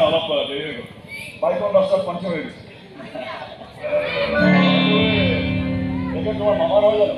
অলপ দেৰি হৈ গ'ল বাইকৰ ৰাস্তাত পাঞ্চাৰ হৈ গৈছে তোমাৰ মামাৰ হয় জানো